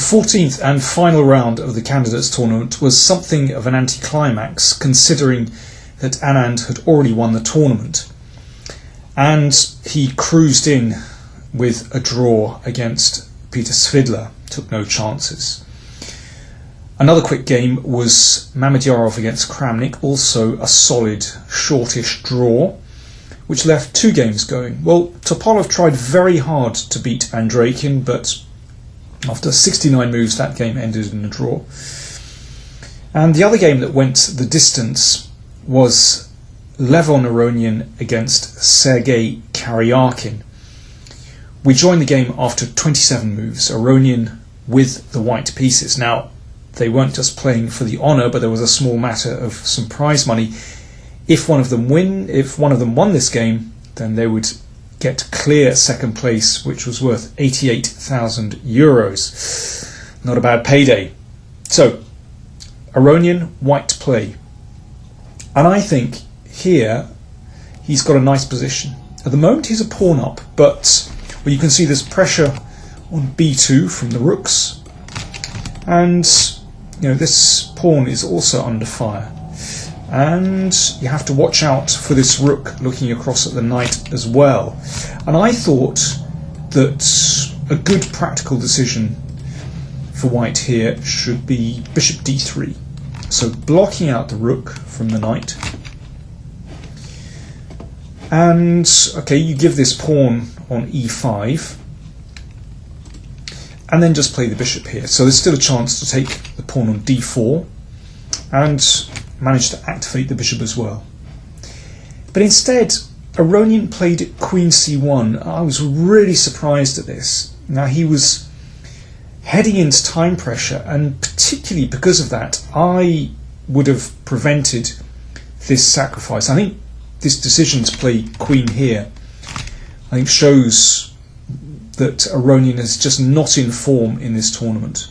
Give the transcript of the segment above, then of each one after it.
14th and final round of the candidates tournament was something of an anticlimax, considering that Anand had already won the tournament, and he cruised in with a draw against Peter Svidler, took no chances. Another quick game was Mamedyarov against Kramnik, also a solid shortish draw, which left 2 games going. Well, Topalov tried very hard to beat Andreikin, but after 69 moves that game ended in a draw. And the other game that went the distance was Levon Aronian against Sergei Karjakin. We joined the game after 27 moves, Aronian with the white pieces. Now, they weren't just playing for the honour, but there was a small matter of some prize money. If one of them won this game, then they would get clear second place, which was worth 88,000 euros. Not a bad payday. So, Aronian, white play. And I think here he's got a nice position. At the moment he's a pawn up, but you can see there's pressure on b2 from the rooks. And this pawn is also under fire. And you have to watch out for this rook looking across at the knight as well. And I thought that a good practical decision for white here should be bishop d3. So blocking out the rook from the knight. And, okay, you give this pawn on e5. And then just play the bishop here. So there's still a chance to take the pawn on d4. And manage to activate the bishop as well. But instead, Aronian played queen c1. I was really surprised at this. Now, he was heading into time pressure, and particularly because of that, I would have prevented this sacrifice. I think this decision to play queen here, I think, shows that Aronian is just not in form in this tournament.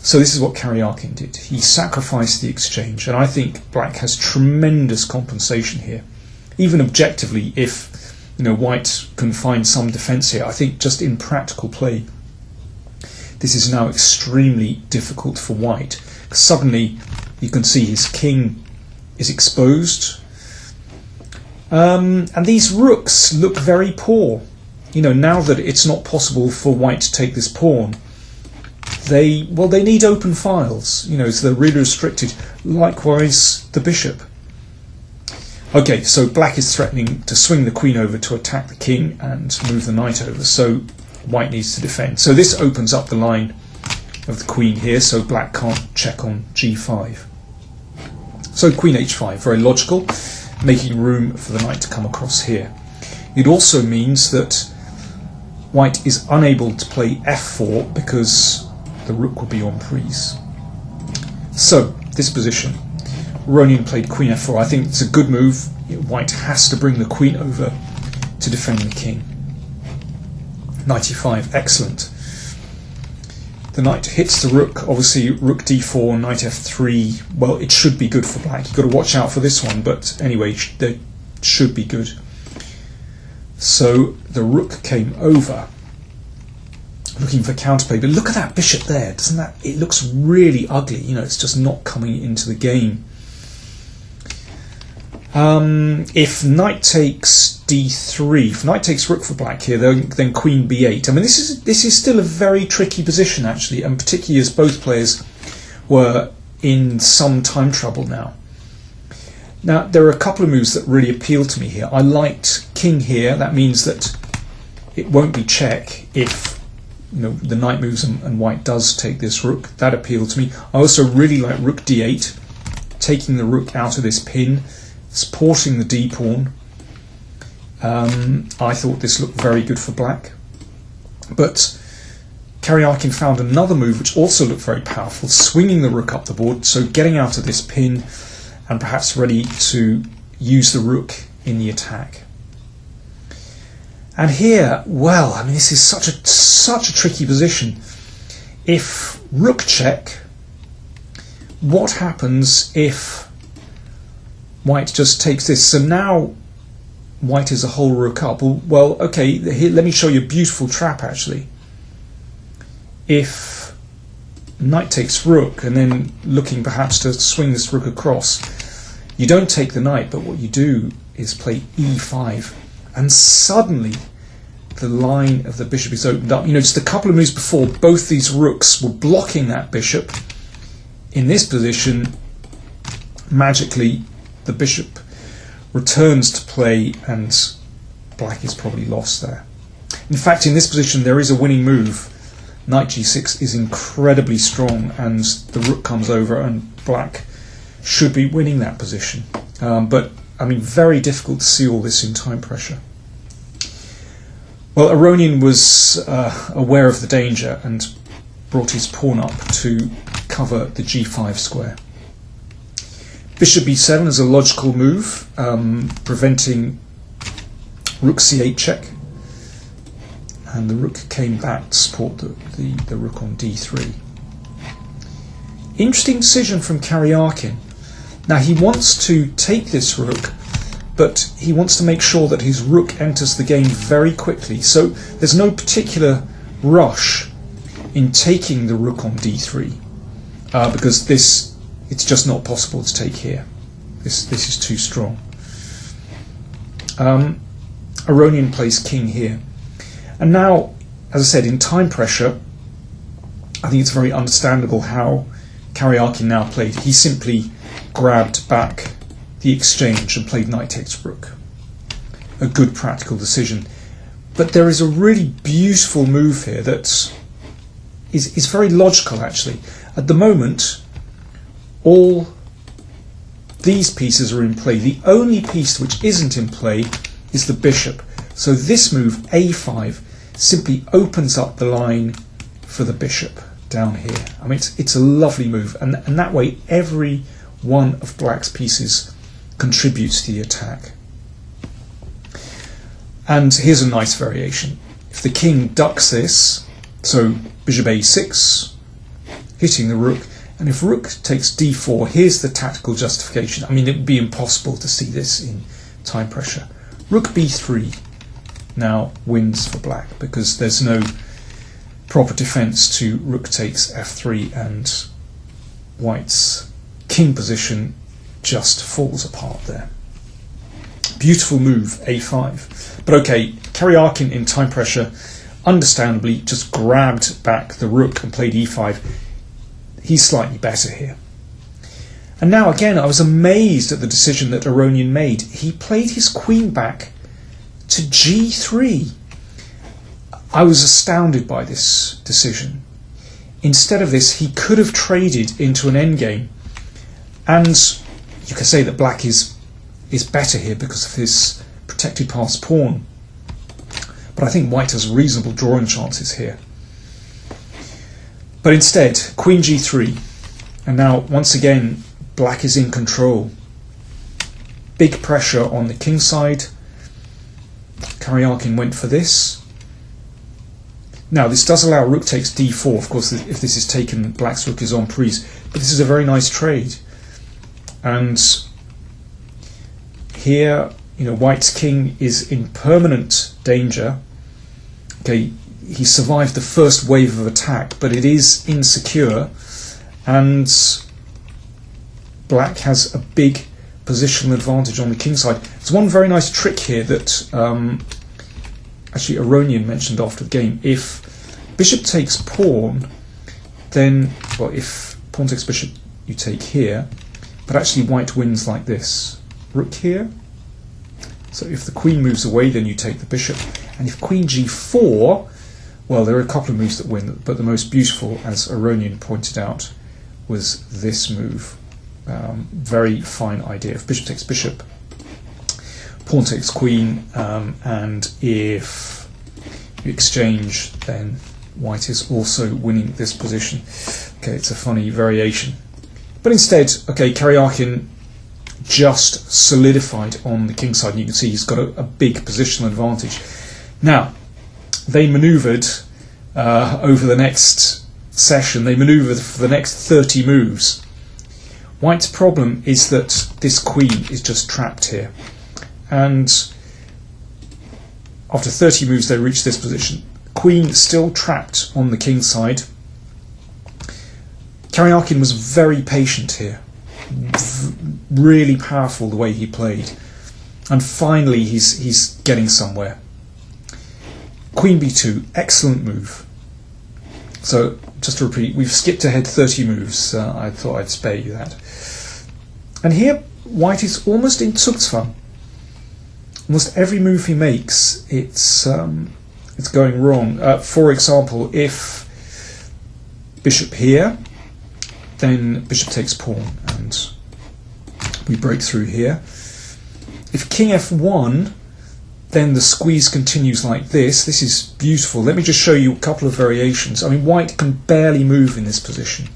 So this is what Karjakin did. He sacrificed the exchange, and I think black has tremendous compensation here. Even objectively, if white can find some defence here, I think just in practical play, this is now extremely difficult for white. Suddenly, you can see his king is exposed, and these rooks look very poor. Now that it's not possible for white to take this pawn, they need open files, so they're really restricted. Likewise, the bishop. Okay, so black is threatening to swing the queen over to attack the king and move the knight over, so white needs to defend. So this opens up the line of the queen here, so black can't check on g5. So queen h5, very logical, making room for the knight to come across here. It also means that white is unable to play f4 because the rook will be en prise. So, this position. Aronian played queen f4. I think it's a good move. White has to bring the queen over to defend the king. Knight e5, excellent. The knight hits the rook. Obviously, rook d4, knight f3. Well, it should be good for black. You've got to watch out for this one, but anyway, they should be good. So, the rook came over, looking for counterplay, but look at that bishop there. Doesn't that? It looks really ugly. It's just not coming into the game. If knight takes d3, if knight takes rook for black here, then queen b8. I mean, this is still a very tricky position actually, and particularly as both players were in some time trouble now. Now, there are a couple of moves that really appeal to me here. I liked king here. That means that it won't be check if the knight moves and white does take this rook. That appealed to me. I also really like rook d8, taking the rook out of this pin, supporting the d pawn. I thought this looked very good for black. But Karjakin found another move which also looked very powerful, swinging the rook up the board, so getting out of this pin and perhaps ready to use the rook in the attack. And here, well, I mean, this is such a tricky position. If rook check, what happens if white just takes this? So now white is a whole rook up. Well, okay, here, let me show you a beautiful trap actually. if knight takes rook, and then looking perhaps to swing this rook across, you don't take the knight, but what you do is play e5, and suddenly the line of the bishop is opened up. You know, just a couple of moves before, both these rooks were blocking that bishop. In this position, magically, the bishop returns to play, and black is probably lost there. In fact, in this position, there is a winning move. Knight g6 is incredibly strong, and the rook comes over, and black should be winning that position. But, I mean, very difficult to see all this in time pressure. Well, Aronian was aware of the danger and brought his pawn up to cover the g5 square. Bishop b7 is a logical move, preventing rook c8 check. And the rook came back to support the rook on d3. Interesting decision from Karjakin. Now he wants to take this rook, but he wants to make sure that his rook enters the game very quickly. So there's no particular rush in taking the rook on d3, because it's just not possible to take here. This is too strong. Aronian plays king here. And now, as I said, in time pressure, I think it's very understandable how Karjakin now played. He simply grabbed back the exchange and played knight takes rook. A good practical decision. But there is a really beautiful move here that is very logical, actually. At the moment, all these pieces are in play. The only piece which isn't in play is the bishop. So this move, a5, simply opens up the line for the bishop down here. I mean, it's a lovely move, and that way every one of black's pieces contributes to the attack. And here's a nice variation. If the king ducks this, so bishop a6, hitting the rook, and if rook takes d4, here's the tactical justification. I mean, it would be impossible to see this in time pressure. Rook b3 now wins for black, because there's no proper defense to rook takes f3, and white's king position just falls apart there. Beautiful move, a5. But okay, Karjakin in time pressure understandably just grabbed back the rook and played e5. He's slightly better here. And now again, I was amazed at the decision that Aronian made. He played his queen back to g3. I was astounded by this decision. Instead of this, he could have traded into an endgame, and you could say that black is better here because of his protected passed pawn. But I think white has reasonable drawing chances here. But instead, queen g3, and now once again black is in control. Big pressure on the king side. Karjakin went for this. Now this does allow rook takes d4. Of course, if this is taken, black's rook is en prise. But this is a very nice trade. And here, you know, white's king is in permanent danger. Okay, he survived the first wave of attack, but it is insecure, and black has a big positional advantage on the king side. There's one very nice trick here that actually Aronian mentioned after the game. If bishop takes pawn, then, well, if pawn takes bishop, you take here, but actually white wins like this. Rook here. So if the queen moves away, then you take the bishop. And if queen g4, well, there are a couple of moves that win, but the most beautiful, as Aronian pointed out, was this move. Very fine idea. If bishop takes bishop, pawn takes queen, and if you exchange, then white is also winning this position. Okay, it's a funny variation. But instead, okay, Karjakin just solidified on the king side, and you can see he's got a big positional advantage. Now, they manoeuvred over the next session, they manoeuvred for the next 30 moves. White's problem is that this queen is just trapped here. And after 30 moves, they reach this position. Queen still trapped on the king side. Karjakin was very patient here, really powerful the way he played, and finally he's getting somewhere. Queen b2, excellent move. So just to repeat, we've skipped ahead 30 moves. I thought I'd spare you that. And here white is almost in Zugzwang. Almost every move he makes, it's going wrong. For example, if bishop here, then bishop takes pawn, and we break through here. If king f1, then the squeeze continues like this. This is beautiful. Let me just show you a couple of variations. I mean, white can barely move in this position.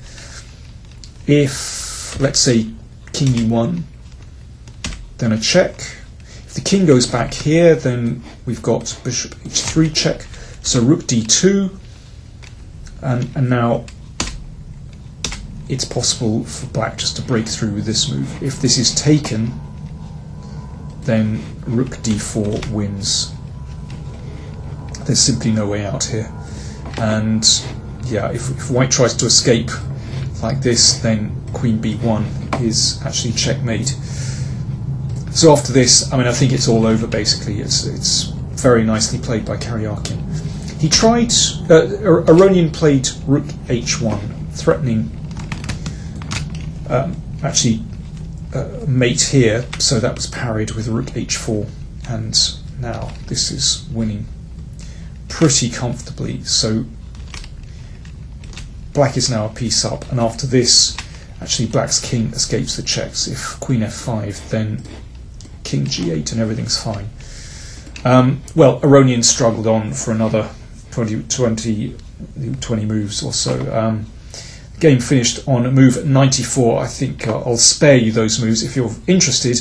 If, let's say, king e1, then a check. If the king goes back here, then we've got bishop h3 check. So rook d2, and now it's possible for black just to break through with this move. If this is taken, then rook d4 wins. There's simply no way out here. And yeah, if white tries to escape like this, then queen b1 is actually checkmate. So after this, I mean, I think it's all over basically. It's very nicely played by Karjakin. He tried, Aronian played rook h1, threatening mate here, so that was parried with rook h4, and now this is winning pretty comfortably. So black is now a piece up, and after this, actually black's king escapes the checks. If queen f5, then king g8 and everything's fine. Well, Aronian struggled on for another 20 moves or so. Game finished on move 94. I think I'll spare you those moves. If you're interested,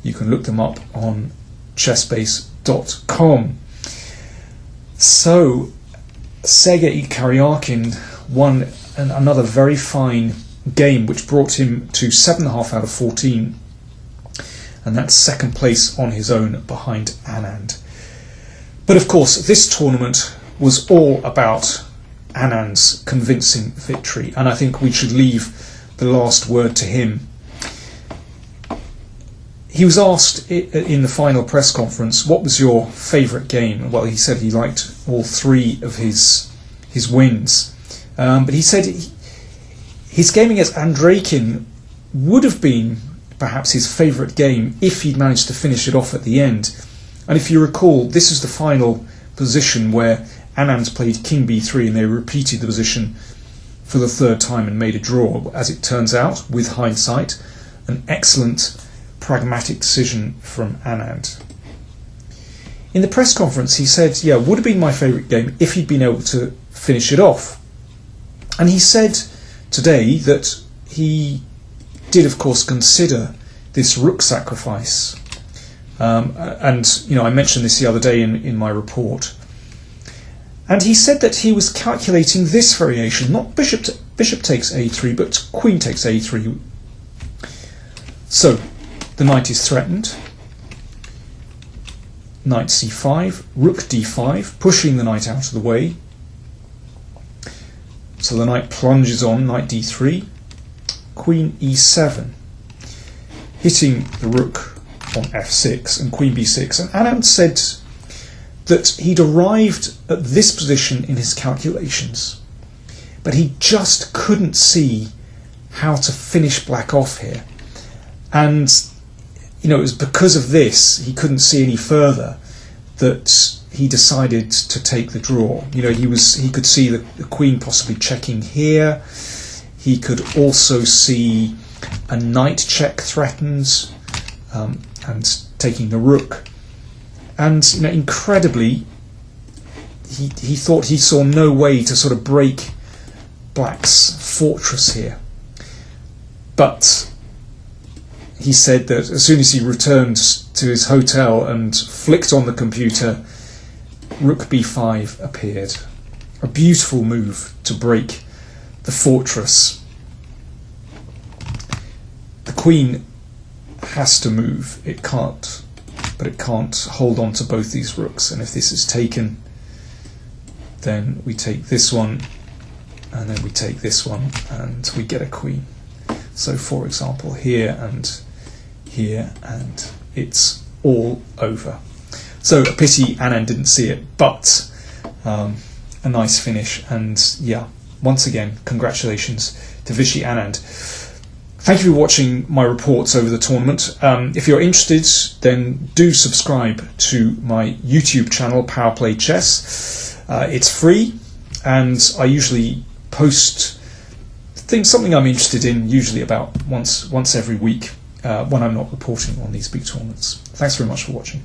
you can look them up on chessbase.com. So Sergei Karjakin won another very fine game, which brought him to 7.5 out of 14, and that's second place on his own behind Anand. But of course, this tournament was all about Anand's convincing victory, and I think we should leave the last word to him. He was asked in the final press conference, what was your favourite game? Well, he said he liked all three of his wins, but he said his game against Karjakin would have been perhaps his favourite game if he'd managed to finish it off at the end. And if you recall, this is the final position where Anand played king b3, and they repeated the position for the third time and made a draw. As it turns out, with hindsight, an excellent pragmatic decision from Anand. In the press conference, he said, yeah, would have been my favourite game if he'd been able to finish it off. And he said today that he did, of course, consider this rook sacrifice. And, you know, I mentioned this the other day in my report. And he said that he was calculating this variation, not bishop takes a3, but queen takes a3. So the knight is threatened. Knight c5, rook d5, pushing the knight out of the way. So the knight plunges on, knight d3, queen e7, hitting the rook on f6 and queen b6. And Anand said that he'd arrived at this position in his calculations, but he just couldn't see how to finish black off here. And, you know, it was because of this, he couldn't see any further, that he decided to take the draw. You know, he could see the queen possibly checking here. He could also see a knight check threatened, and taking the rook. And, you know, incredibly, he thought he saw no way to sort of break black's fortress here. But he said that as soon as he returned to his hotel and flicked on the computer, rook b5 appeared. A beautiful move to break the fortress. The queen has to move. It can't, but it can't hold on to both these rooks. And if this is taken, then we take this one, and then we take this one and we get a queen. So for example, here, and it's all over. So a pity Anand didn't see it, but a nice finish, and yeah, once again, congratulations to Vishy Anand. Thank you for watching my reports over the tournament. If you're interested, then do subscribe to my YouTube channel, PowerPlayChess. It's free, and I usually post something I'm interested in, usually about once every week when I'm not reporting on these big tournaments. Thanks very much for watching.